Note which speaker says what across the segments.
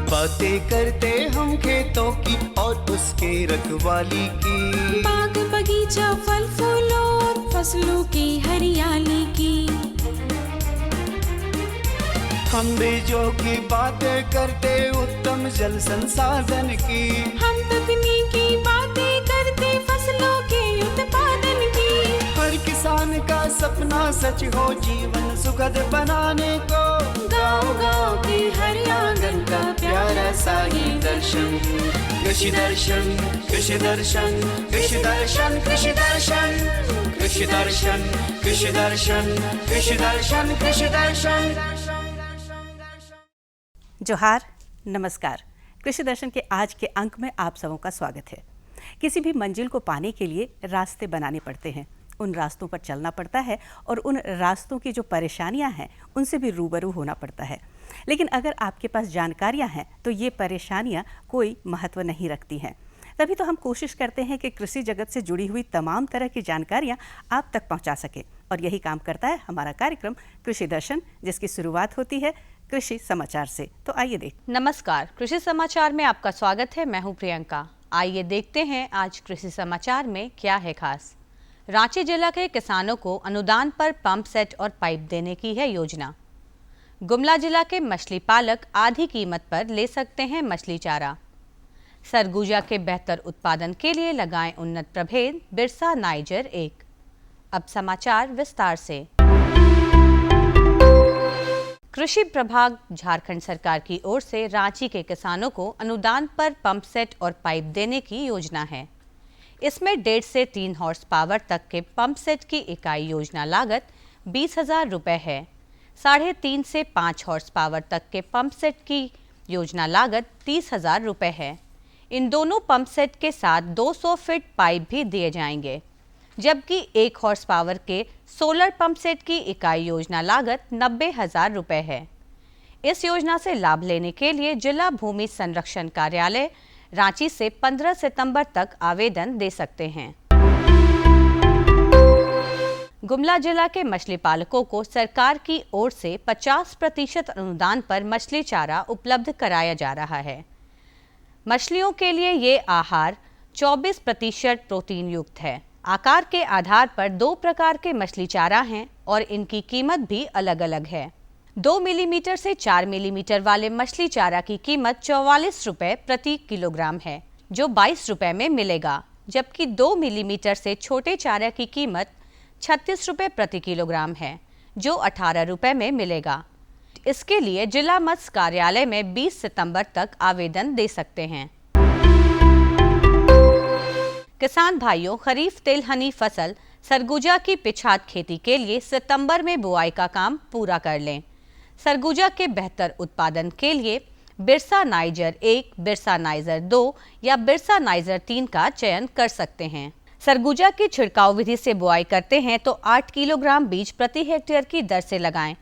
Speaker 1: बातें करते हम खेतों की और उसके रखवाली की,
Speaker 2: बाग बगीचा फल फूलों और फसलों की हरियाली की।
Speaker 1: हम बीजों की बातें करते उत्तम जल संसाधन की,
Speaker 2: हम तकनीकी बातें करते फसलों के उत्पादन की।
Speaker 1: हर किसान का सपना सच हो जीवन सुखद बनाने को,
Speaker 2: गाँव-गाँव के हर आंगन का प्यारा सा ये दर्शन।
Speaker 1: कृषि दर्शन, कृषि दर्शन, कृषि दर्शन, कृषि दर्शन, कृषि दर्शन, कृषि दर्शन, कृषि दर्शन, कृषि दर्शन।
Speaker 3: जोहार, नमस्कार। कृषि दर्शन के आज के अंक में आप सबों का स्वागत है। किसी भी मंजिल को पाने के लिए रास्ते बनाने पड़ते हैं, उन रास्तों पर चलना पड़ता है और उन रास्तों की जो परेशानियां हैं उनसे भी रूबरू होना पड़ता है। लेकिन अगर आपके पास जानकारियां हैं तो ये परेशानियां कोई महत्व नहीं रखती हैं। तभी तो हम कोशिश करते हैं कि कृषि जगत से जुड़ी हुई तमाम तरह की जानकारियां आप तक पहुंचा सके, और यही काम करता है हमारा कार्यक्रम कृषि दर्शन, जिसकी शुरुआत होती है कृषि समाचार से। तो आइए देख।
Speaker 4: नमस्कार, कृषि समाचार में आपका स्वागत है। मैं हूं प्रियंका। आइए देखते हैं आज कृषि समाचार में क्या है खास। रांची जिला के किसानों को अनुदान पर पंप सेट और पाइप देने की है योजना। गुमला जिला के मछली पालक आधी कीमत पर ले सकते हैं मछली चारा। सरगुजा के बेहतर उत्पादन के लिए लगाएं उन्नत प्रभेद बिरसा नाइजर 1। अब समाचार विस्तार से। कृषि प्रभाग झारखंड सरकार की ओर से रांची के किसानों को अनुदान पर पंप सेट और पाइप देने की योजना है। इसमें 1.5 से 3 हॉर्स पावर तक के पंप सेट की इकाई योजना लागत 20,000 रुपये है। 3.5 से 5 हॉर्स पावर तक के पंप सेट की योजना लागत 30,000 रुपये है। इन दोनों पंप सेट के साथ 200 फीट पाइप भी दिए जाएंगे, जबकि 1 हॉर्स पावर के सोलर पंप सेट की इकाई योजना लागत 90,000 रुपये है। इस योजना से लाभ लेने के लिए जिला भूमि संरक्षण कार्यालय रांची से 15 सितंबर तक आवेदन दे सकते हैं। गुमला जिला के मछली पालकों को सरकार की ओर से 50% अनुदान पर मछली चारा उपलब्ध कराया जा रहा है। मछलियों के लिए ये आहार 24% प्रोटीन युक्त है। आकार के आधार पर 2 प्रकार के मछली चारा हैं और इनकी कीमत भी अलग अलग है। 2 मिलीमीटर से 4 मिलीमीटर वाले मछली चारा की कीमत 44 रुपये प्रति किलोग्राम है, जो 22 रुपये में मिलेगा, जबकि 2 मिलीमीटर से छोटे चारा की कीमत 36 रुपये प्रति किलोग्राम है, जो 18 रुपये में मिलेगा। इसके लिए जिला मत्स्य कार्यालय में 20 सितंबर तक आवेदन दे सकते हैं। किसान भाइयों, खरीफ तिलहनी फसल सरगुजा की पिछात खेती के लिए सितंबर में बुआई का काम पूरा कर लें। सरगुजा के बेहतर उत्पादन के लिए बिरसा नाइजर 1, बिरसा नाइजर 2 या बिरसा नाइजर 3 का चयन कर सकते हैं। सरगुजा की छिड़काव विधि से बुआई करते हैं तो 8 किलोग्राम बीज प्रति हेक्टेयर की दर से लगाएं,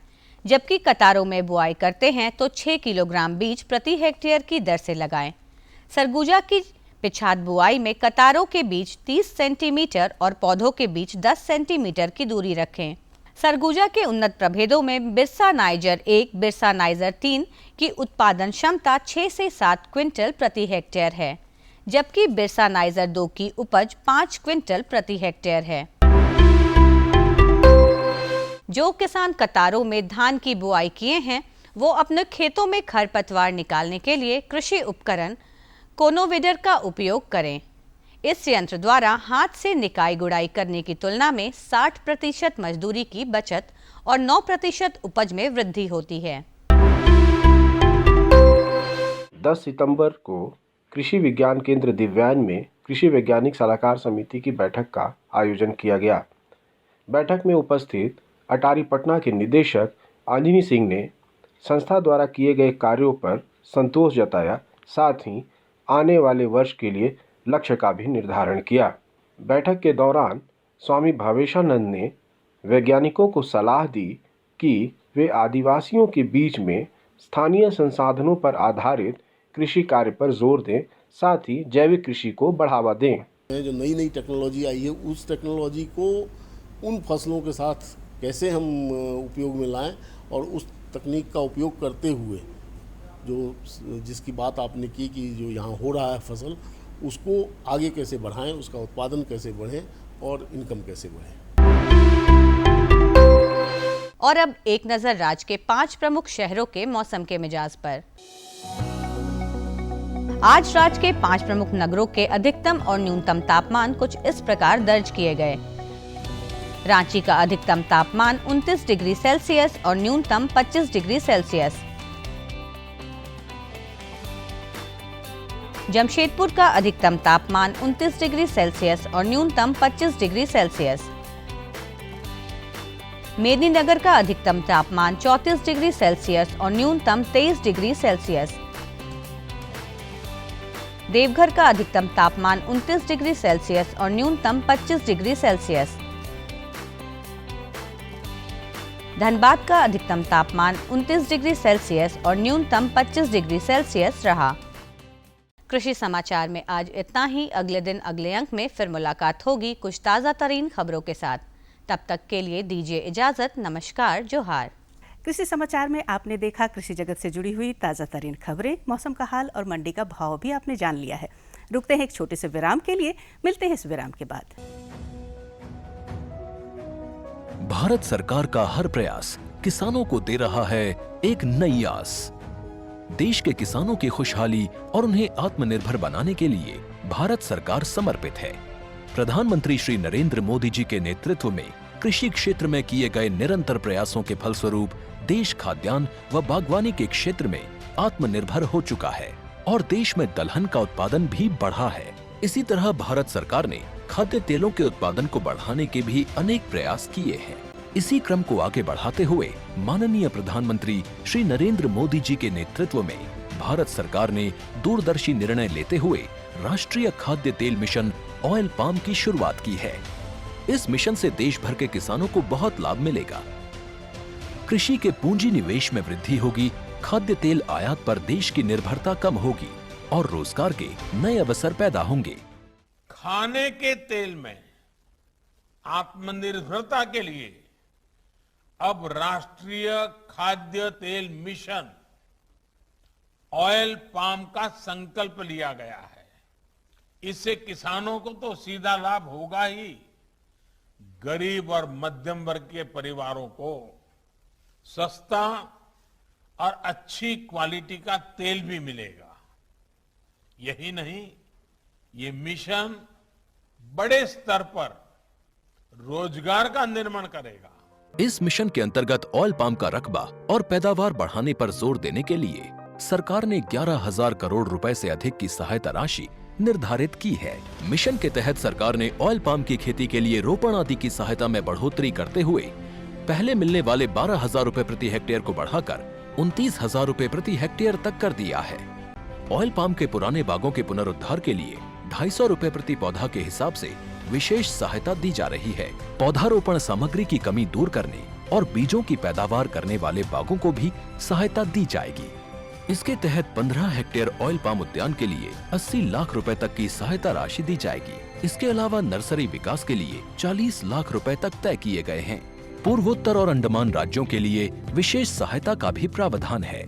Speaker 4: जबकि कतारों में बुआई करते हैं तो 6 किलोग्राम बीज प्रति हेक्टेयर की दर से लगाएं। सरगुजा की पिछात बुआई में कतारों के बीच 30 सेंटीमीटर और पौधों के बीच 10 सेंटीमीटर की दूरी रखें। सरगुजा के उन्नत प्रभेदों में बिरसा नाइजर 1, बिरसा नाइजर 3 की उत्पादन क्षमता 6 से 7 क्विंटल प्रति हेक्टेयर है, जबकि बिरसा नाइजर 2 की उपज 5 क्विंटल प्रति हेक्टेयर है। जो किसान कतारों में धान की बुआई किए हैं, वो अपने खेतों में खरपतवार निकालने के लिए कृषि उपकरण कोनोविडर का उपयोग करें। इस यंत्र द्वारा हाथ से निकाई गुड़ाई करने की तुलना में 60% मजदूरी की बचत और 9% उपज में वृद्धि होती है।
Speaker 5: 10 सितंबर को कृषि विज्ञान केंद्र दिव्यांग में कृषि वैज्ञानिक सलाहकार समिति की बैठक का आयोजन किया गया। बैठक में उपस्थित अटारी पटना के निदेशक अंजनी सिंह ने संस्था द्वारा किए गए कार्यों पर संतोष जताया, साथ ही आने वाले वर्ष के लिए लक्ष्य का भी निर्धारण किया। बैठक के दौरान स्वामी भावेशानंद ने वैज्ञानिकों को सलाह दी कि वे आदिवासियों के बीच में स्थानीय संसाधनों पर आधारित कृषि कार्य पर जोर दें, साथ ही जैविक कृषि को बढ़ावा दें।
Speaker 6: जो नई नई टेक्नोलॉजी आई है, उस टेक्नोलॉजी को उन फसलों के साथ कैसे हम उपयोग में लाएं और उस तकनीक का उपयोग करते हुए जो जिसकी बात आपने की कि जो यहाँ हो रहा है फसल, उसको आगे कैसे बढ़ाएं, उसका उत्पादन कैसे बढ़े और इनकम कैसे बढ़े।
Speaker 4: और अब एक नजर राज्य के 5 प्रमुख शहरों के मौसम के मिजाज पर। आज राज्य के 5 प्रमुख नगरों के अधिकतम और न्यूनतम तापमान कुछ इस प्रकार दर्ज किए गए। रांची का अधिकतम तापमान 29 डिग्री सेल्सियस और न्यूनतम 25 डिग्री सेल्सियस। जमशेदपुर का अधिकतम तापमान 29 डिग्री सेल्सियस और न्यूनतम 25 डिग्री सेल्सियस। मेदिनीनगर का अधिकतम तापमान 34 डिग्री सेल्सियस और न्यूनतम 23 डिग्री सेल्सियस। देवघर का अधिकतम तापमान 29 डिग्री सेल्सियस और न्यूनतम 25 डिग्री सेल्सियस। धनबाद का अधिकतम तापमान 29 डिग्री सेल्सियस और न्यूनतम 25 डिग्री सेल्सियस रहा। कृषि समाचार में आज इतना ही। अगले दिन अगले अंक में फिर मुलाकात होगी कुछ ताज़ा तरीन खबरों के साथ। तब तक के लिए दीजिए इजाजत। नमस्कार, जोहार।
Speaker 3: कृषि समाचार में आपने देखा कृषि जगत से जुड़ी हुई ताज़ा तरीन खबरें, मौसम का हाल और मंडी का भाव भी आपने जान लिया है। रुकते हैं एक छोटे से विराम के लिए, मिलते हैं इस विराम के बाद।
Speaker 7: भारत सरकार का हर प्रयास किसानों को दे रहा है एक नई आस। देश के किसानों की खुशहाली और उन्हें आत्मनिर्भर बनाने के लिए भारत सरकार समर्पित है। प्रधानमंत्री श्री नरेंद्र मोदी जी के नेतृत्व में कृषि क्षेत्र में किए गए निरंतर प्रयासों के फलस्वरूप देश खाद्यान्न व बागवानी के क्षेत्र में आत्मनिर्भर हो चुका है और देश में दलहन का उत्पादन भी बढ़ा है। इसी तरह भारत सरकार ने खाद्य तेलों के उत्पादन को बढ़ाने के भी अनेक प्रयास किए हैं। इसी क्रम को आगे बढ़ाते हुए माननीय प्रधानमंत्री श्री नरेंद्र मोदी जी के नेतृत्व में भारत सरकार ने दूरदर्शी निर्णय लेते हुए राष्ट्रीय खाद्य तेल मिशन ऑयल पाम की शुरुआत की है। इस मिशन से देश भर के किसानों को बहुत लाभ मिलेगा। कृषि के पूंजी निवेश में वृद्धि होगी, खाद्य तेल आयात पर देश की निर्भरता कम होगी और रोजगार के नए अवसर पैदा होंगे।
Speaker 8: खाने के तेल में आत्मनिर्भरता के लिए अब राष्ट्रीय खाद्य तेल मिशन ऑयल पाम का संकल्प लिया गया है। इससे किसानों को तो सीधा लाभ होगा ही, गरीब और मध्यम वर्ग के परिवारों को सस्ता और अच्छी क्वालिटी का तेल भी मिलेगा। यही नहीं, ये मिशन बड़े स्तर पर रोजगार का निर्माण करेगा।
Speaker 7: इस मिशन के अंतर्गत ऑयल पाम का रकबा और पैदावार बढ़ाने पर जोर देने के लिए सरकार ने 11,000 करोड़ रुपए से अधिक की सहायता राशि निर्धारित की है। मिशन के तहत सरकार ने ऑयल पाम की खेती के लिए रोपण आदि की सहायता में बढ़ोतरी करते हुए पहले मिलने वाले 12,000 रुपए प्रति हेक्टेयर को बढ़ाकर 29,000 रुपए प्रति हेक्टेयर तक कर दिया है। ऑयल पाम के पुराने बागों के पुनरुद्धार के लिए 250 रुपए प्रति पौधा के हिसाब से विशेष सहायता दी जा रही है। पौधारोपण सामग्री की कमी दूर करने और बीजों की पैदावार करने वाले बागों को भी सहायता दी जाएगी। इसके तहत 15 हेक्टेयर ऑयल पाम उद्यान के लिए 80 लाख रुपए तक की सहायता राशि दी जाएगी। इसके अलावा नर्सरी विकास के लिए 40 लाख रुपए तक तय किए गए हैं। पूर्वोत्तर और अंडमान राज्यों के लिए विशेष सहायता का भी प्रावधान है।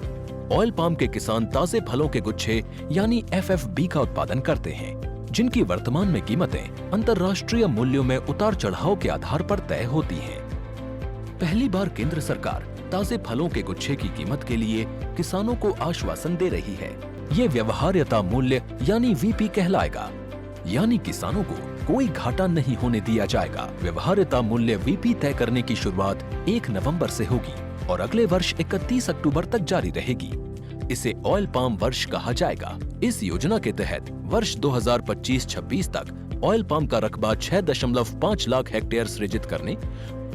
Speaker 7: ऑयल पाम के किसान ताजे फलों के गुच्छे यानी FFB का उत्पादन करते हैं, जिनकी वर्तमान में कीमतें अंतर्राष्ट्रीय मूल्यों में उतार चढ़ाव के आधार पर तय होती हैं। पहली बार केंद्र सरकार ताजे फलों के गुच्छे की कीमत के लिए किसानों को आश्वासन दे रही है। ये व्यवहार्यता मूल्य यानी VP कहलाएगा, यानी किसानों को कोई घाटा नहीं होने दिया जाएगा। व्यवहार्यता मूल्य VP तय करने की शुरुआत 1 नवंबर से होगी और अगले वर्ष 31 अक्टूबर तक जारी रहेगी। इसे ऑयल पाम वर्ष कहा जाएगा। इस योजना के तहत वर्ष 2025-26 तक ऑयल पाम का रकबा 6.5 लाख हेक्टेयर सृजित करने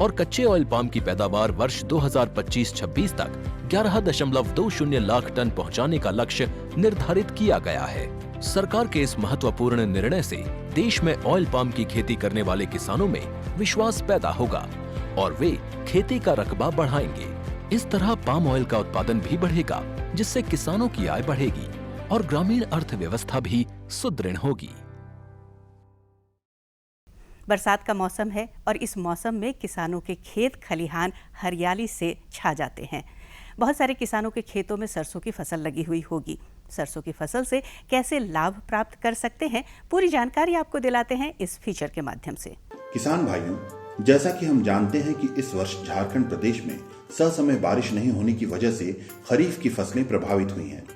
Speaker 7: और कच्चे ऑयल पाम की पैदावार वर्ष 2025-26 तक 11.20 लाख टन पहुंचाने का लक्ष्य निर्धारित किया गया है। सरकार के इस महत्वपूर्ण निर्णय से देश में ऑयल पाम की खेती करने वाले किसानों में विश्वास पैदा होगा और वे खेती का रकबा बढ़ाएंगे। इस तरह पाम ऑयल का उत्पादन भी बढ़ेगा, जिससे किसानों की आय बढ़ेगी और ग्रामीण अर्थव्यवस्था भी सुदृढ़ होगी।
Speaker 3: बरसात का मौसम है और इस मौसम में किसानों के खेत खलिहान हरियाली से छा जाते हैं। बहुत सारे किसानों के खेतों में सरसों की फसल लगी हुई होगी। सरसों की फसल से कैसे लाभ प्राप्त कर सकते हैं, पूरी जानकारी आपको दिलाते हैं इस फीचर के माध्यम से।
Speaker 9: किसान भाइयों, जैसा कि हम जानते हैं कि इस वर्ष झारखंड प्रदेश में ससमय बारिश नहीं होने की वजह से खरीफ की फसलें प्रभावित हुई हैं।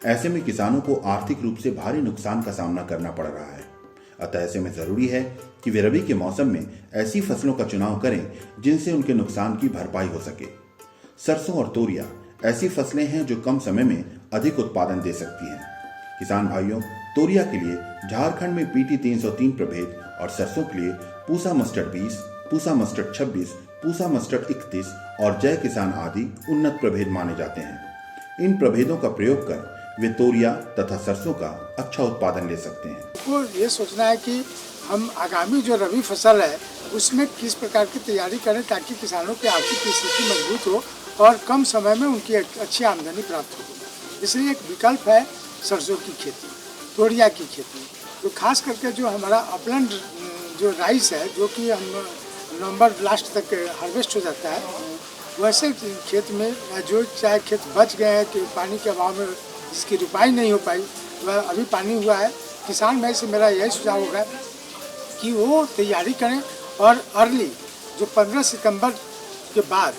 Speaker 9: ऐसे में किसानों को आर्थिक रूप से भारी नुकसान का सामना करना पड़ रहा है। अतः ऐसे में जरूरी है कि वे रबी के मौसम में ऐसी फसलों का चुनाव करें जिनसे उनके नुकसान की भरपाई हो सके। सरसों और तोरिया ऐसी फसलें हैं जो कम समय में अधिक उत्पादन दे सकती हैं। किसान भाइयों, तोरिया के लिए झारखंड में PT 303 प्रभेद और सरसों के लिए Pusa mustard 20, Pusa mustard 26, Pusa mustard 31 और जय किसान आदि उन्नत प्रभेद माने जाते हैं। इन प्रभेदों का प्रयोग कर वे तोरिया तथा सरसों का अच्छा उत्पादन ले सकते हैं।
Speaker 10: को ये सोचना है कि हम आगामी जो रबी फसल है उसमें किस प्रकार की तैयारी करें ताकि किसानों की आर्थिक स्थिति मजबूत हो और कम समय में उनकी अच्छी आमदनी प्राप्त हो। इसलिए एक विकल्प है सरसों की खेती, तोरिया की खेती। तो खास करके जो हमारा अपलैंड जो राइस है, जो कि हम नवंबर लास्ट तक हार्वेस्ट हो जाता है, वैसे खेत में जो चाहे खेत बच गए हैं कि पानी के अभाव में जिसकी रुपाई नहीं हो पाई, वह अभी पानी हुआ है, किसान भाई से मेरा यही सुझाव होगा कि वो तैयारी करें और अर्ली जो 15 सितंबर के बाद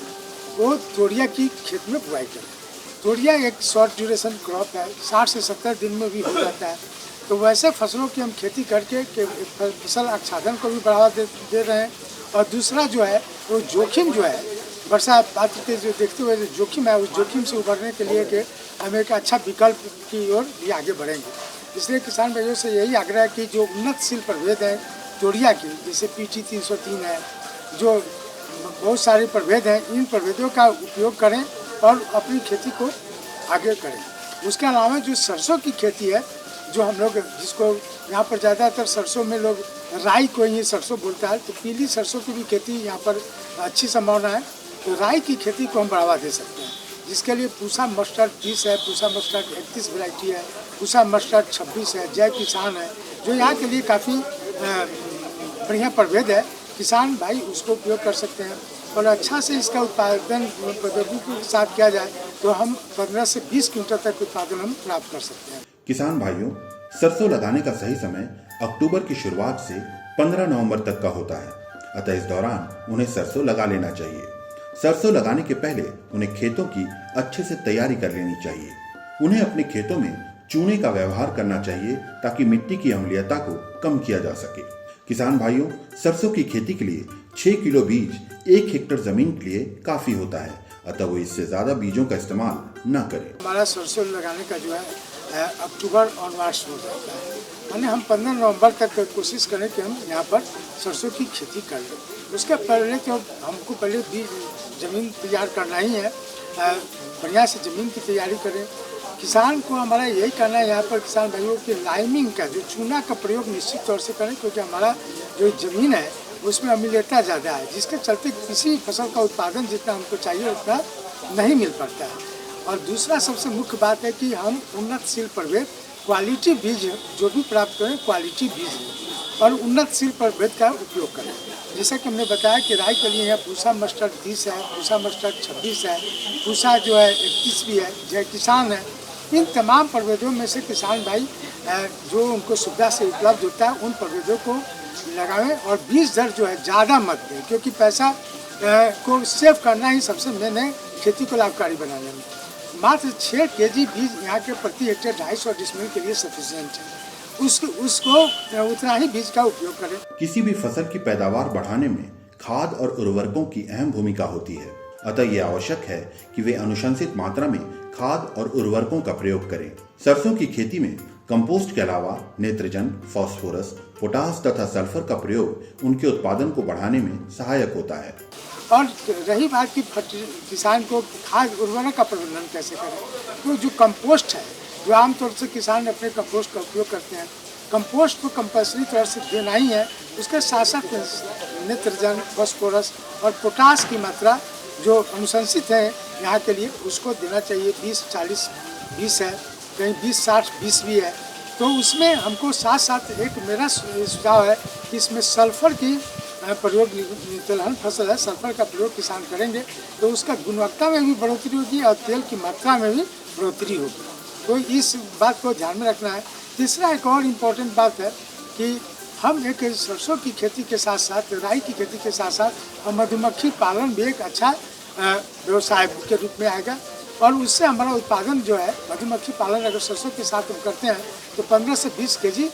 Speaker 10: वो तोरिया की खेत में बुआई करें। तोरिया एक शॉर्ट ड्यूरेशन क्रॉप है, 60 से 70 दिन में भी हो जाता है। तो वैसे फसलों की हम खेती करके फसल आच्छादन को भी बढ़ावा दे रहे हैं। और दूसरा जो है वो जोखिम जो है वर्षा पात्र के जो देखते हुए जो जोखिम है, उस जोखिम से उभरने के लिए कि हम एक अच्छा विकल्प की ओर भी आगे बढ़ेंगे। इसलिए किसान भाइयों से यही आग्रह है कि जो उन्नतशील प्रभेद हैं तोरिया की, जैसे PT 303 है, जो बहुत सारे प्रभेद हैं, इन प्रभेदों का उपयोग करें और अपनी खेती को आगे करें। उसके अलावा जो सरसों की खेती है, जो हम लोग जिसको यहाँ पर ज़्यादातर सरसों में लोग राई को ही सरसों बोलता है, तो पीली सरसों की भी खेती यहाँ पर अच्छी संभावना है। तो राई की खेती को हम बढ़ावा दे सकते हैं, जिसके लिए पूसा मस्टर्ड 20 है, पूसा मस्टर्ड 31 वैरायटी है, पूसा मस्टर्ड 26 है, जय किसान है, जो यहाँ के लिए काफ़ी बढ़िया प्रभेद है। किसान भाई उसको उपयोग कर सकते हैं और अच्छा से इसका उत्पादन प्रौद्योगिकी के साथ किया जाए तो हम 15 से 20 क्विंटल तक उत्पादन हम प्राप्त कर सकते हैं।
Speaker 9: किसान भाइयों, सरसों लगाने का सही समय अक्टूबर की शुरुआत से 15 नवंबर तक का होता है। अतः इस दौरान उन्हें सरसों लगा लेना चाहिए। सरसों लगाने के पहले उन्हें खेतों की अच्छे से तैयारी कर लेनी चाहिए। उन्हें अपने खेतों में चूने का व्यवहार करना चाहिए ताकि मिट्टी की अम्लीयता को कम किया जा सके। किसान भाइयों, सरसों की खेती के लिए 6 किलो बीज 1 हेक्टेयर जमीन के लिए काफी होता है, अतः वो इससे ज्यादा बीजों का इस्तेमाल न करें।
Speaker 10: हमारा सरसों लगाने का जो है अक्टूबर ऑनवर्ड्स हो जाता है, यानी हम 15 नवंबर तक कोशिश करें कि हम यहाँ पर सरसों की खेती कर लें। उसके पहले तो हमको पहले बीज ज़मीन तैयार करना ही है, बढ़िया से ज़मीन की तैयारी करें। किसान को हमारा यही करना है यहाँ पर किसान भाइयों की लाइमिंग का जो चूना का प्रयोग निश्चित तौर से करें, क्योंकि हमारा जो ज़मीन है उसमें अम्लीयता ज़्यादा है, जिसके चलते किसी फसल का उत्पादन जितना हमको चाहिए उतना नहीं मिल पाता है। और दूसरा सबसे मुख्य बात है कि हम उन्नतशील प्रभेद क्वालिटी बीज जो भी प्राप्त करें, क्वालिटी बीज और उन्नतशील प्रभेद का उपयोग करें। जैसा कि हमने बताया कि राई के लिए यहाँ पूसा मस्टर्ड 30 है, पूसा मस्टर्ड 26 है, पूसा जो है 31 भी है, जय किसान है। इन तमाम प्रभेदों में से किसान भाई जो उनको सुविधा से उपलब्ध होता है उन प्रभेदों को लगाएं और बीज दर जो है ज़्यादा मत दें, क्योंकि पैसा को सेव करना ही सबसे मेन है खेती को लाभकारी बनाने में। मात्र 6 kg बीज यहाँ के प्रति हेक्टेयर 250 डिसमिल के लिए सफिशिएंट है, उसको उतना ही बीज का उपयोग करें।
Speaker 9: किसी भी फसल की पैदावार बढ़ाने में खाद और उर्वरकों की अहम भूमिका होती है, अतः ये आवश्यक है कि वे अनुशंसित मात्रा में खाद और उर्वरकों का प्रयोग करें। सरसों की खेती में कंपोस्ट के अलावा नेत्रजन, फास्फोरस, पोटास तथा सल्फर का प्रयोग उनके उत्पादन को बढ़ाने में सहायक होता है।
Speaker 10: और रही बात की किसान को खाद उर्वरक का प्रबंधन कैसे करें, तो जो कंपोस्ट है, जो आमतौर से किसान अपने कंपोस्ट का उपयोग करते हैं, कंपोस्ट को कंपल्सरी तौर से देना ही है। उसके साथ साथ नेत्रजन, फास्फोरस और पोटास की मात्रा जो अनुशंसित है यहाँ के लिए उसको देना चाहिए। 20-40-20 है, कहीं 20-60-20 भी है। तो उसमें हमको साथ साथ एक मेरा सुझाव है कि इसमें सल्फर की प्रयोग, तिलहन फसल है, सल्फर का प्रयोग किसान करेंगे तो उसका गुणवत्ता में भी बढ़ोतरी होगी और तेल की मात्रा में भी बढ़ोतरी होगी। तो इस बात को ध्यान में रखना है। तीसरा एक और इम्पोर्टेंट बात है कि हम एक सरसों की खेती के साथ साथ, राई की खेती के साथ साथ मधुमक्खी पालन भी एक अच्छा व्यवसाय के रूप में आएगा और उससे हमारा उत्पादन जो है, मधुमक्खी पालन अगर सरसों के साथ हम करते हैं तो 15 से 20 केजी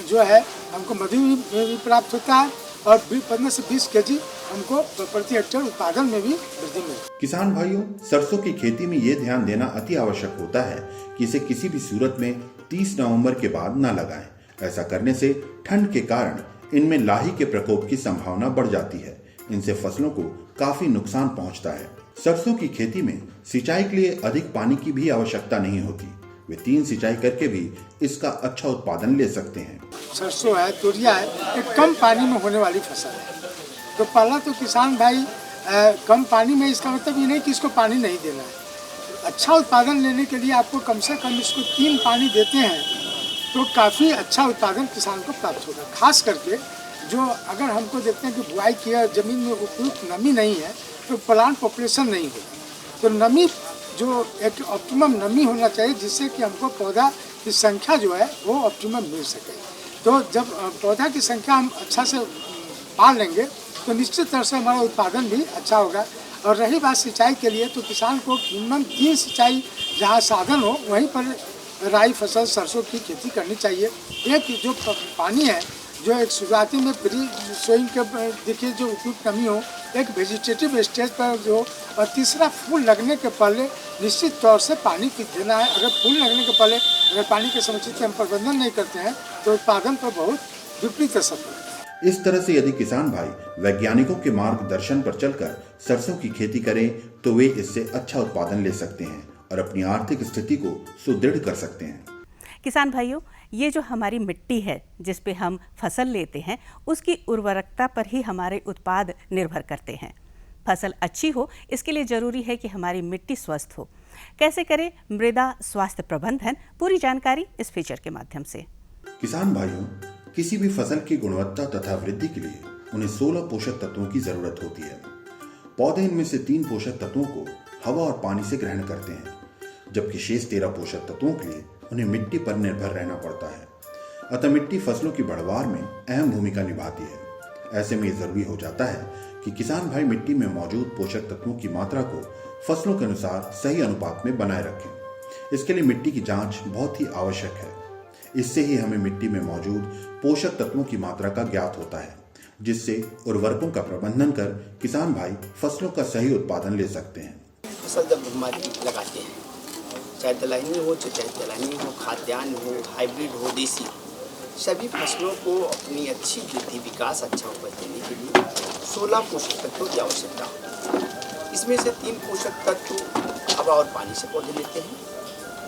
Speaker 10: जो है हमको मधु भी प्राप्त होता है और 15 से 20 केजी हमको प्रति हेक्टेयर उत्पादन में भी वृद्धि मिलती है।
Speaker 9: किसान भाइयों, सरसों की खेती में ये ध्यान देना अति आवश्यक होता है कि इसे किसी भी सूरत में 30 नवंबर के बाद न लगाएं। ऐसा करने से ठंड के कारण इनमें लाही के प्रकोप की संभावना बढ़ जाती है। इनसे फसलों को काफी नुकसान पहुंचता है। सरसों की खेती में सिंचाई के लिए अधिक पानी की भी आवश्यकता नहीं होती। वे 3 सिंचाई करके भी इसका अच्छा उत्पादन ले सकते हैं।
Speaker 10: सरसों है, तुरिया है, एक कम पानी में होने वाली फसल है। तो पहला तो किसान भाई कम पानी में, इसका मतलब ये नहीं कि इसको पानी नहीं देना है। अच्छा उत्पादन लेने के लिए आपको कम से कम इसको 3 पानी देते हैं तो काफ़ी अच्छा उत्पादन किसान को प्राप्त होगा। खास करके जो अगर हमको देखते हैं कि बुआई किया ज़मीन में उपयुक्त नमी नहीं है तो प्लांट पॉपुलेशन नहीं होगा। तो नमी जो एक ऑप्टिमम नमी होना चाहिए जिससे कि हमको पौधा की संख्या जो है वो ऑप्टिमम मिल सके। तो जब पौधा की संख्या हम अच्छा से पाल लेंगे तो निश्चित तरह से हमारा उत्पादन भी अच्छा होगा। और रही बात सिंचाई के लिए तो किसान को मिनिमम 3 सिंचाई जहाँ साधन हो वहीं पर राई फसल, सरसों की खेती करनी चाहिए। एक जो पानी है जो एक शुरुआती में प्री सोइंग के देखिए जो उपयुक्त नमी हो, एक वेजिटेटिव स्टेज पर जो, और तीसरा फूल लगने के पहले निश्चित तौर से पानी देना है। अगर फूल लगने के पहले अगर पानी के समुचित हम प्रबंधन नहीं करते हैं तो उत्पादन पर बहुत विपरीत असर पड़ता है।
Speaker 9: इस तरह से यदि किसान भाई वैज्ञानिकों के मार्गदर्शन पर चलकर सरसों की खेती करें तो वे इससे अच्छा उत्पादन ले सकते हैं और अपनी आर्थिक स्थिति को सुदृढ़ कर सकते हैं।
Speaker 3: किसान भाइयों, ये जो हमारी मिट्टी है जिस पे हम फसल लेते हैं उसकी उर्वरकता पर ही हमारे उत्पाद निर्भर करते हैं। फसल अच्छी हो इसके लिए जरूरी है कि हमारी मिट्टी स्वस्थ हो। कैसे करें मृदा स्वास्थ्य प्रबंधन, पूरी जानकारी इस फीचर के माध्यम से।
Speaker 9: किसान भाइयों, किसी भी फसल की गुणवत्ता तथा वृद्धि के लिए उन्हें 16 पोषक तत्वों की जरूरत होती है। पौधे इनमें से 3 पोषक तत्वों को हवा और पानी से ग्रहण करते हैं, जबकि शेष 13 पोषक तत्वों के लिए उन्हें मिट्टी पर निर्भर रहना पड़ता है। अतः मिट्टी फसलों की बढ़वार में अहम भूमिका निभाती है। ऐसे में जरूरी हो जाता है कि किसान भाई मिट्टी में मौजूद पोषक तत्वों की मात्रा को फसलों के अनुसार सही अनुपात में बनाए रखें। इसके लिए मिट्टी की जांच बहुत ही आवश्यक है। इससे ही हमें मिट्टी में मौजूद पोषक तत्वों की मात्रा का ज्ञात होता है, जिससे उर्वरकों का प्रबंधन कर किसान भाई फसलों का सही उत्पादन ले सकते हैं।
Speaker 11: फसल जब हमारी लगाते हैं, चाहे दलहनी हो चाहे दलहनी हो, खाद्यान्न हो, हाइब्रिड हो, देसी, सभी फसलों को अपनी अच्छी वृद्धि, विकास, अच्छा उपज देने के लिए 16 पोषक तत्वों की आवश्यकता होती है। इसमें से 3 पोषक तत्व हवा और पानी से पौधे लेते हैं,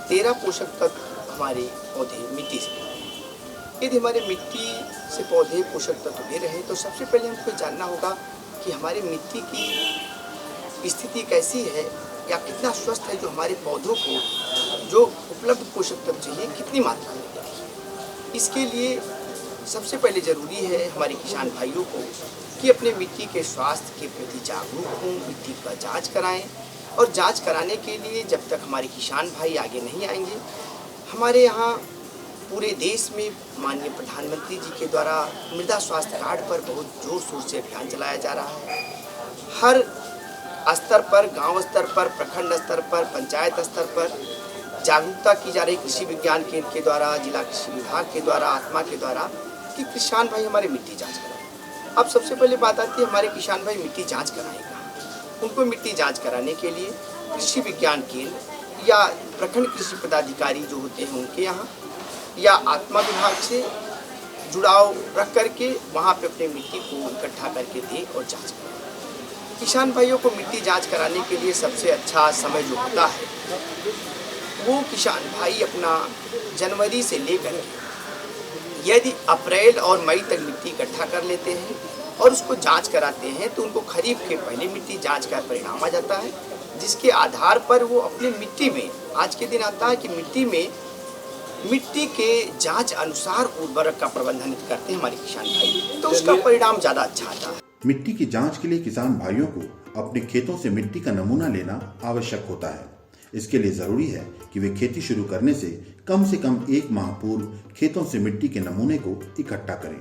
Speaker 11: 13 पोषक तत्व हमारे पौधे मिट्टी से लेते हैं। यदि हमारे मिट्टी से पौधे पोषक तत्व ले रहे हैं तो सबसे पहले हमको जानना होगा कि हमारी मिट्टी की स्थिति कैसी है या कितना स्वस्थ है, जो हमारे पौधों को जो उपलब्ध पोषक तत्व चाहिए कितनी मात्रा में दें। इसके लिए सबसे पहले ज़रूरी है हमारे किसान भाइयों को कि अपने मिट्टी के स्वास्थ्य के प्रति जागरूक हों, मिट्टी का जांच कराएं। और जांच कराने के लिए जब तक हमारे किसान भाई आगे नहीं आएंगे, हमारे यहाँ पूरे देश में माननीय प्रधानमंत्री जी के द्वारा मृदा स्वास्थ्य कार्ड पर बहुत जोर शोर से अभियान चलाया जा रहा है। हर स्तर पर, गांव स्तर पर, प्रखंड स्तर पर, पंचायत स्तर पर जागरूकता की जा रही कृषि विज्ञान केंद्र के द्वारा, जिला कृषि विभाग के द्वारा, आत्मा के द्वारा, कि किसान भाई हमारे मिट्टी जांच कराएं। अब सबसे पहले बात आती है हमारे किसान भाई मिट्टी जांच कराएगा। उनको मिट्टी जांच कराने के लिए कृषि विज्ञान केंद्र या प्रखंड कृषि पदाधिकारी जो होते हैं उनके यहाँ या आत्मा विभाग से जुड़ाव रख करके वहाँ पे अपने मिट्टी को इकट्ठा करके दें और जांच करें। किसान भाइयों को मिट्टी जांच कराने के लिए सबसे अच्छा समय जो होता है वो किसान भाई अपना जनवरी से लेकर के यदि अप्रैल और मई तक मिट्टी इकट्ठा कर लेते हैं और उसको जांच कराते हैं तो उनको खरीफ के पहले मिट्टी जांच का परिणाम आ जाता है, जिसके आधार पर वो अपनी मिट्टी में, आज के दिन आता है कि मिट्टी में मिट्टी के जांच अनुसार उर्वरक का प्रबंधन करते हैं हमारे किसान भाई, तो उसका परिणाम ज़्यादा अच्छा आता है।
Speaker 9: मिट्टी की जांच के लिए किसान भाइयों को अपने खेतों से मिट्टी का नमूना लेना आवश्यक होता है। इसके लिए जरूरी है कि वे खेती शुरू करने से कम 1 माह पूर्व खेतों से मिट्टी के नमूने को इकट्ठा करें।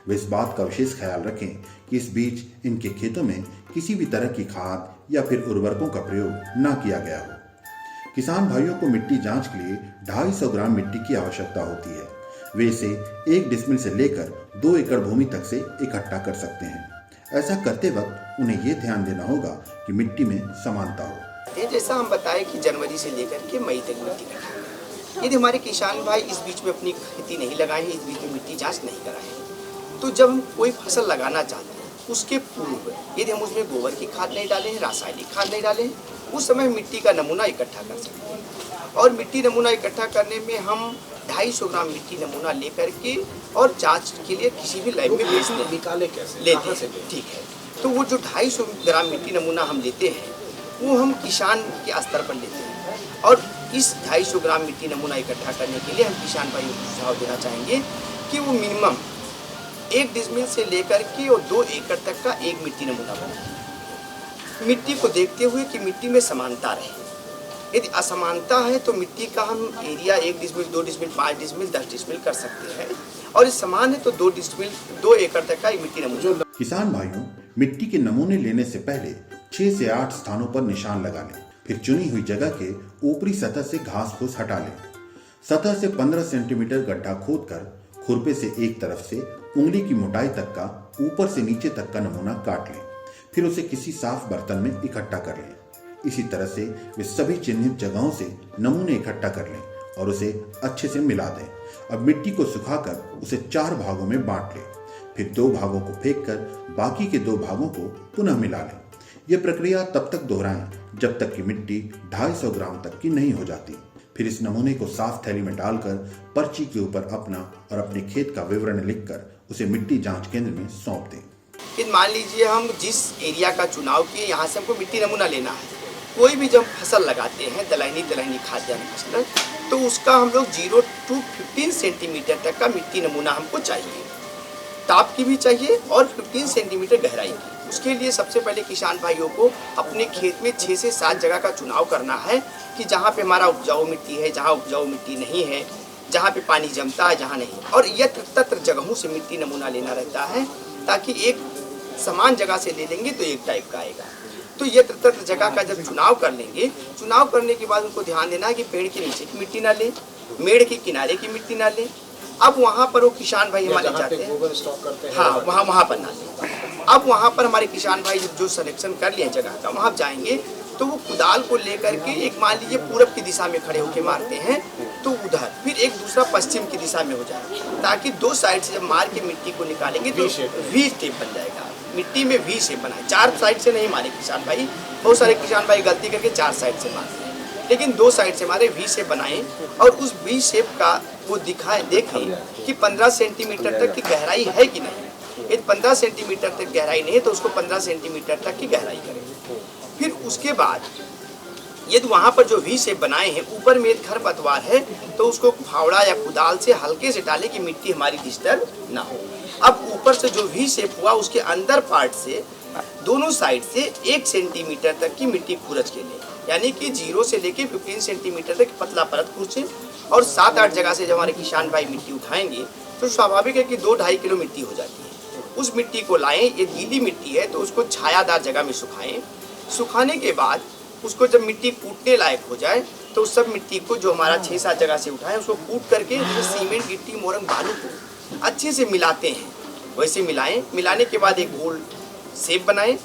Speaker 9: वे इस बात का विशेष ख्याल रखें कि इस बीच इनके खेतों में किसी भी तरह की खाद या फिर उर्वरकों का प्रयोग न किया गया हो। किसान भाइयों को मिट्टी जांच के लिए 250 ग्राम मिट्टी की आवश्यकता होती है। वे इसे 1 डिसमिल से लेकर 2 एकड़ भूमि तक से इकट्ठा कर सकते हैं। ऐसा करते वक्त उन्हें ये ध्यान देना होगा कि मिट्टी में समानता हो।
Speaker 11: जैसा हम बताएं कि जनवरी से लेकर के मई तक मिट्टी इकट्ठा करें। यदि हमारे किसान भाई इस बीच में अपनी खेती नहीं लगाए हैं, इस बीच में मिट्टी जांच नहीं कराए हैं, तो जब हम कोई फसल लगाना चाहते हैं उसके पूर्व यदि हम उसमें गोबर की खाद नहीं डालें, रासायनिक खाद नहीं डालें, उस समय मिट्टी का नमूना इकट्ठा कर सकते हैं। और मिट्टी नमूना इकट्ठा करने में हम 250 ग्राम मिट्टी नमूना लेकर के और जांच के लिए किसी भी लैब में भेजते हैं।
Speaker 6: निकाले कैसे,
Speaker 11: लेते हैं, ठीक है। तो वो जो 250 ग्राम मिट्टी नमूना हम लेते हैं वो हम किसान के स्तर पर लेते हैं, और इस 250 ग्राम मिट्टी नमूना इकट्ठा करने के लिए हम किसान भाइयों को सुझाव देना चाहेंगे कि वो मिनिमम 1 डिसमिल से लेकर के और 2 एकड़ तक का एक मिट्टी नमूना बनाए। मिट्टी को देखते हुए कि मिट्टी में समानता रहे। यदि असमानता है तो मिट्टी का हम area 1 decimal, 2 decimal, 5 decimal, 10 decimal कर सकते हैं, और इस समान है तो 2 डिसमिल, 2 एकड़ तक का एक मिट्टी नमूना।
Speaker 9: किसान भाइयों, मिट्टी के नमूने लेने से पहले 6 से 8 स्थानों पर निशान लगा लें। फिर चुनी हुई जगह के ऊपरी सतह से घास फूस हटा लें। सतह से 15 सेंटीमीटर गड्ढा खोदकर खुरपे से एक तरफ से उंगली की मोटाई तक का ऊपर से नीचे तक का नमूना काट लें। फिर उसे किसी साफ बर्तन में इकट्ठा कर लें। इसी तरह से वे सभी चिन्हित जगहों से नमूने इकट्ठा कर लें और उसे अच्छे से मिला दें। अब मिट्टी को सुखाकर उसे 4 भागों में बांट लें। फिर 2 भागों को फेंककर बाकी के 2 भागों को पुनः मिला लें। यह प्रक्रिया तब तक दोहराएं जब तक कि मिट्टी 250 ग्राम तक की नहीं हो जाती। फिर इस नमूने को साफ थैली में डालकर पर्ची के ऊपर अपना और अपने खेत का विवरण लिखकर उसे मिट्टी जांच केंद्र में सौंप दें।
Speaker 11: फिर मान लीजिए हम जिस एरिया का चुनाव किए, यहाँ से हमको मिट्टी नमूना लेना है। कोई भी जब फसल लगाते हैं दलहनी खाद्यान्न फसल, तो उसका हम लोग 0 to 15 सेंटीमीटर तक का मिट्टी नमूना हमको चाहिए। ताप की भी चाहिए और 15 सेंटीमीटर गहराई की। उसके लिए सबसे पहले किसान भाइयों को अपने खेत में 6 से 7 जगह का चुनाव करना है कि जहाँ पे हमारा उपजाऊ मिट्टी है, जहाँ उपजाऊ मिट्टी नहीं है, जहाँ पे पानी जमता है, जहाँ नहीं। और यत्र तत्र जगहों से मिट्टी नमूना लेना रहता है, ताकि एक समान जगह से ले लेंगे तो एक टाइप का आएगा। तो यत्र तत्र जगह का जब चुनाव कर लेंगे, चुनाव करने के बाद उनको ध्यान देना है कि पेड़ के नीचे की मिट्टी ना लें, मेड़ के किनारे की मिट्टी ना लें। अब वहाँ पर वो किसान भाई हमारे जाते हैं, हाँ वहाँ पर ना लें। अब वहाँ पर हमारे किसान भाई जो सिलेक्शन कर लिए जगह का, वहाँ जाएंगे तो वो कुदाल को लेकर के एक मान लीजिए पूरब की दिशा में खड़े होकर मारते हैं, तो उधर फिर एक दूसरा पश्चिम की दिशा में हो जाए, ताकि 2 साइड से जब मार के मिट्टी को निकालेंगे तो वी शेप बन जाएगा। मिट्टी में वी शेप बनाए, 4 साइड से नहीं मारे किसान भाई। बहुत सारे किसान भाई गलती करके 4 साइड से मारते हैं, लेकिन 2 साइड से मारे, वी शेप बनाए और उस वी शेप का वो दिखाए, देखें कि 15 सेंटीमीटर तक की गहराई है कि नहीं। यदि 15 सेंटीमीटर तक गहराई नहीं है तो उसको 15 सेंटीमीटर तक की गहराई करें। फिर उसके बाद यदि वहाँ पर जो वी शेप बनाए हैं ऊपर में एक खरपतवार है तो उसको फावड़ा या कुदाल से हल्के से डालें कि मिट्टी हमारी डिस्टर्ब ना हो। अब ऊपर से जो वी शेप हुआ उसके अंदर पार्ट से दोनों साइड से 1 सेंटीमीटर तक की मिट्टी खुरच के लें, यानी कि 0 से लेके 15 सेंटीमीटर तक पतला परत खुरचें। और 7-8 जगह से जब हमारे किसान भाई मिट्टी उठाएंगे तो स्वाभाविक है कि 2-2.5 किलो मिट्टी हो जाती है। उस मिट्टी को लाएं, ये गीली मिट्टी है तो उसको छायादार जगह में सुखाएं। सुखाने के बाद उसको जब मिट्टी कूटने लायक हो जाए तो उस सब मिट्टी को जो हमारा 6-7 जगह से उठाएं उसको कूट करके सीमेंट, गिट्टी, मोरंग, बालू को अच्छे से मिलाते हैं। वैसे मिलाएं, मिलाने के बाद एक गोल शेप बनाएं,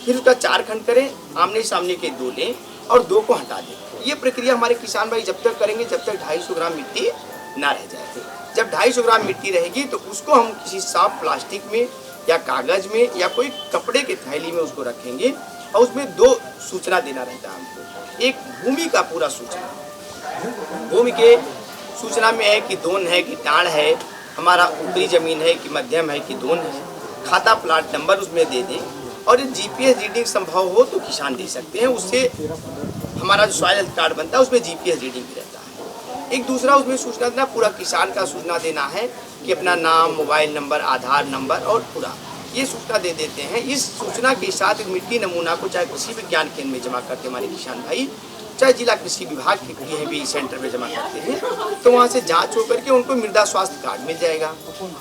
Speaker 11: फिर उसका 4 खंड करें, आमने सामने के 2 लें और 2 को हटा दें। ये प्रक्रिया हमारे किसान भाई जब तक करेंगे जब तक 250 ग्राम मिट्टी ना रह जाए। जब 250 ग्राम मिट्टी रहेगी तो उसको हम किसी साफ प्लास्टिक में या कागज में या कोई कपड़े के थैली में उसको रखेंगे और उसमें 2 सूचना देना रहता है हमको। एक भूमि का पूरा सूचना, भूमि के सूचना में है कि दोन है कि टाण है, हमारा ऊपरी जमीन है कि मध्यम है कि दोन है, खाता प्लाट नंबर उसमें दे दें। और ये जीपीएस रीडिंग संभव हो तो किसान दे सकते हैं, उससे हमारा जो सॉइल हेल्थ कार्ड बनता है उसमें जीपीएस रीडिंग भी रहता है। एक दूसरा उसमें सूचना देना, पूरा किसान का सूचना देना है कि अपना नाम, मोबाइल नंबर, आधार नंबर और पूरा ये सूचना दे देते हैं। इस सूचना के साथ एक मिट्टी नमूना को चाहे कृषि विज्ञान केंद्र में जमा करते हमारे किसान भाई, चाहे जिला कृषि विभाग के DAV सेंटर में जमा करते हैं, तो वहाँ से जांच होकर के उनको मृदा स्वास्थ्य कार्ड मिल जाएगा।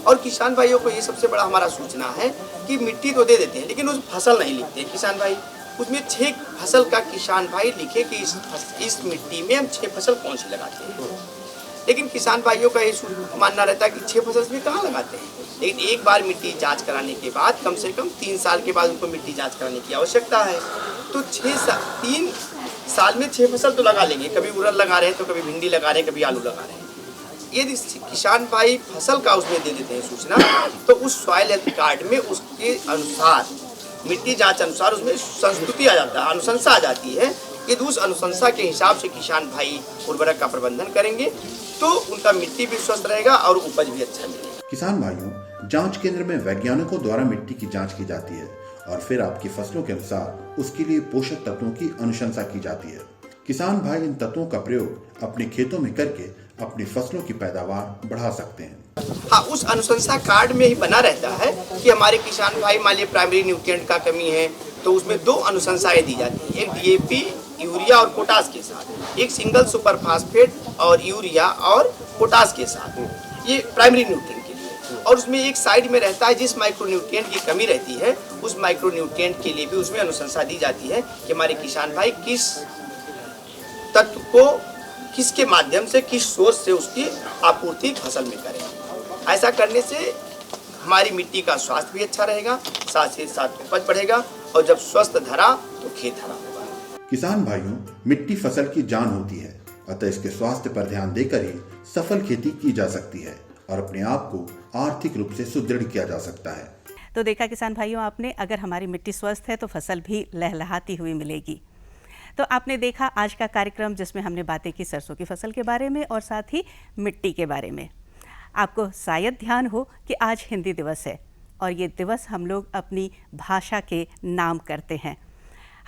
Speaker 11: और किसान भाइयों को ये सबसे बड़ा हमारा सूचना है कि मिट्टी तो दे देते हैं लेकिन उस फसल नहीं लिखते किसान भाई। उसमें 6 फसल का किसान भाई लिखे कि इस मिट्टी में हम 6 फसल कौन सी लगाते हैं। लेकिन किसान भाइयों का ये मानना रहता है कि 6 फसल इसमें कहाँ लगाते हैं। लेकिन एक बार मिट्टी जांच कराने के बाद कम से कम 3 साल के बाद उनको मिट्टी जांच कराने की आवश्यकता है। तो 3 साल में 6 फसल तो लगा लेंगे, कभी उड़द लगा रहे हैं तो कभी भिंडी लगा रहे हैं, कभी आलू लगा रहे हैं। यदि किसान भाई फसल का उसमें दे देते हैं सूचना, तो उस सॉइल हेल्थ कार्ड में उसके अनुसार मिट्टी जांच अनुसार उसमें संस्तुति आ जाता है, अनुशंसा आ जाती है। यदि उस अनुशंसा के हिसाब से किसान भाई उर्वरक का प्रबंधन करेंगे तो उनका मिट्टी भी स्वस्थ रहेगा और उपज भी अच्छा मिलेगा।
Speaker 9: किसान भाइयों, जांच केंद्र में वैज्ञानिकों द्वारा मिट्टी की जांच की जाती है और फिर आपकी फसलों के अनुसार उसके लिए पोषक तत्वों की अनुशंसा की जाती है। किसान भाई इन तत्वों का प्रयोग अपने खेतों में करके अपनी फसलों की पैदावार बढ़ा सकते हैं।
Speaker 11: हाँ, उस अनुशंसा कार्ड में ही बना रहता है कि हमारे किसान भाई मान लीजिए प्राइमरी न्यूट्रिएंट का कमी है तो उसमें 2 अनुशंसाएं दी जाती है, एक DAP यूरिया और पोटास के साथ, एक सिंगल सुपर फास्फेट और यूरिया और पोटास के साथ, ये प्राइमरी न्यूट्रिएंट के लिए। और उसमें एक साइड में रहता है जिस माइक्रोन्यूट्रिएंट की कमी रहती है उस माइक्रोन्यूट्रिएंट के लिए भी उसमें अनुशंसा दी जाती है कि हमारे किसान भाई किस तत्व को किसके माध्यम से, किस सोर्स से उसकी आपूर्ति फसल में करें। ऐसा करने से हमारी मिट्टी का स्वास्थ्य भी अच्छा रहेगा, साथ ही साथ उपज बढ़ेगा और जब स्वस्थ धरा तो खेत हरा होगा।
Speaker 9: किसान भाइयों, मिट्टी फसल की जान होती है, अतः इसके स्वास्थ्य पर ध्यान देकर ही सफल खेती की जा सकती है और अपने आप को आर्थिक रूप से सुदृढ़ किया जा सकता है।
Speaker 3: तो देखा किसान भाइयों आपने, अगर हमारी मिट्टी स्वस्थ है तो फसल भी लहलहाती हुई मिलेगी। तो आपने देखा आज का कार्यक्रम जिसमें हमने बातें की सरसों की फसल के बारे में और साथ ही मिट्टी के बारे में। आपको शायद ध्यान हो कि आज हिंदी दिवस है और ये दिवस हम लोग अपनी भाषा के नाम करते हैं।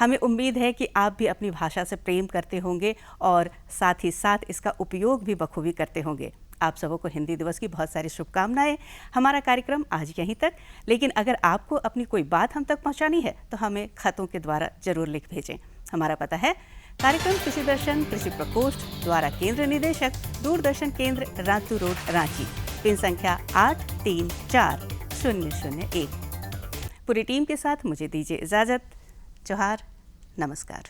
Speaker 3: हमें उम्मीद है कि आप भी अपनी भाषा से प्रेम करते होंगे और साथ ही साथ इसका उपयोग भी बखूबी करते होंगे। आप सबों को हिंदी दिवस की बहुत सारी शुभकामनाएं। हमारा कार्यक्रम आज यहीं तक, लेकिन अगर आपको अपनी कोई बात हम तक पहुंचानी है तो हमें खतों के द्वारा जरूर लिख भेजें। हमारा पता है कार्यक्रम कृषि दर्शन, कृषि प्रकोष्ठ द्वारा केंद्र निदेशक, दूरदर्शन केंद्र, रातू रोड, रांची, पिन संख्या 834001। पूरी टीम के साथ मुझे दीजिए इजाजत। जोहार, नमस्कार।